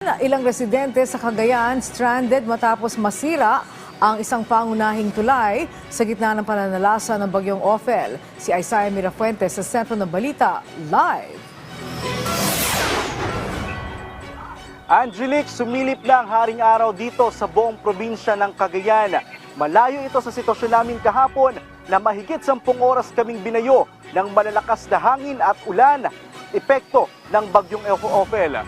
Ilang residente sa Cagayan stranded matapos masira ang isang pangunahing tulay sa gitna ng pananalasa ng bagyong Ophel. Si Isaiah Mirafuentes sa Sentro ng Balita, live. Angelique, sumilip na ang haring araw dito sa buong probinsya ng Cagayan. Malayo ito sa sitwasyon namin kahapon na mahigit 10 oras kaming binayo ng malalakas na hangin at ulan, epekto ng bagyong Ophel.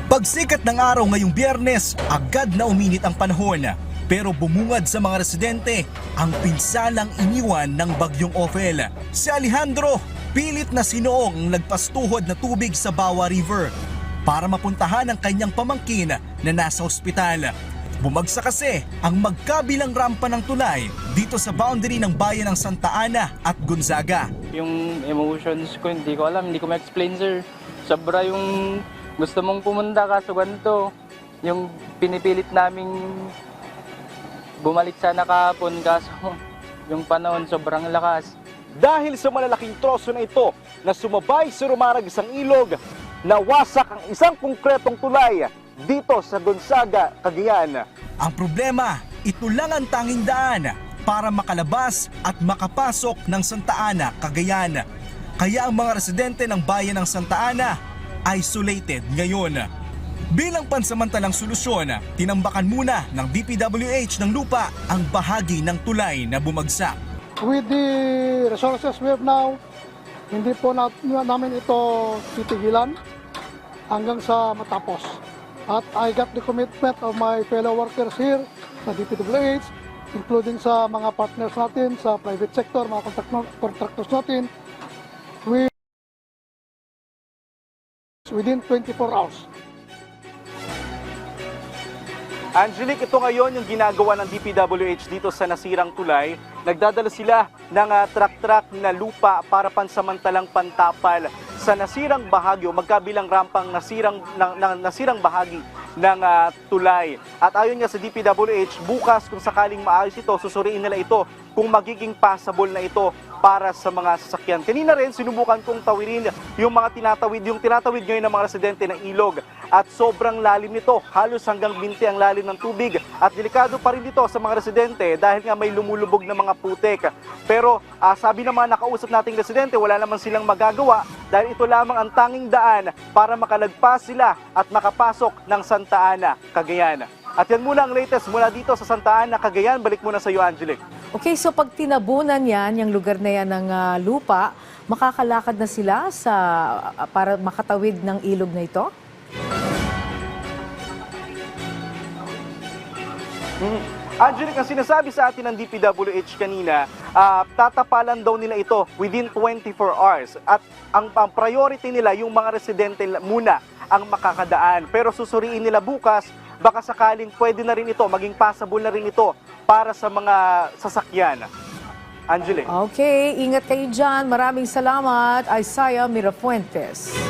Pagsikat ng araw ngayong Biyernes, agad na uminit ang panahon. Pero bumungad sa mga residente ang pinsalang iniwan ng bagyong Ophel. Si Alejandro, pilit na sinoong ang nagpastuhod na tubig sa Bawa River para mapuntahan ang kanyang pamangkin na nasa ospital. Bumagsak kasi ang magkabilang rampa ng tulay dito sa boundary ng bayan ng Santa Ana at Gonzaga. Yung emotions ko, hindi ko alam, hindi ko ma-explain, sir. Sobra yung gusto mong pumunta kaso ganito. Yung pinipilit naming bumalik sana kahapon kaso yung panahon sobrang lakas. Dahil sa malalaking troso na ito na sumabay sa rumaragisang ilog, nawasak ang isang konkretong tulay dito sa Gonzaga, Cagayan. Ang problema, ito lang ang tanging daan para makalabas at makapasok ng Santa Ana, Cagayan. Kaya ang mga residente ng bayan ng Santa Ana isolated ngayon. Bilang pansamantalang solusyon, tinambakan muna ng DPWH ng lupa ang bahagi ng tulay na bumagsak. With the resources we have now, hindi po namin ito titigilan hanggang sa matapos. At I got the commitment of my fellow workers here sa DPWH, including sa mga partners natin sa private sector, mga contractors natin, within 24 hours. Angelique, ito ngayon yung ginagawa ng DPWH dito sa nasirang tulay. Nagdadala sila ng truck-truck na lupa para pansamantalang pantapal sa nasirang bahagi o magkabilang rampang nasirang bahagi ng tulay. At ayon nga sa DPWH, bukas kung sakaling maayos ito, susuriin nila ito kung magiging passable na ito para sa mga sasakyan. Kanina rin, sinubukan kong tawirin yung tinatawid ngayon ng mga residente ng ilog. At sobrang lalim nito, halos hanggang binti ang lalim ng tubig. At delikado pa rin dito sa mga residente dahil nga may lumulubog na mga putek. Pero sabi ng mga nakausap nating residente, wala naman silang magagawa dahil ito lamang ang tanging daan para makalagpas sila at makapasok ng Santa Ana, Cagayan. At yan muna ang latest mula dito sa Santa Ana, Cagayan. Balik muna sa iyo, Angelique. Okay, so pag tinabunan yan, yung lugar na yan ng lupa, makakalakad na sila para makatawid ng ilog na ito? Angelique, ang sinasabi sa atin ng DPWH kanina, tatapalan daw nila ito within 24 hours. At ang priority nila, yung mga residente muna ang makakadaan. Pero susuriin nila bukas, baka sakaling pwede na rin ito, maging passable na rin ito para sa mga sasakyan. Angelique. Okay, ingat kayo dyan. Maraming salamat, Isaiah Mirafuentes.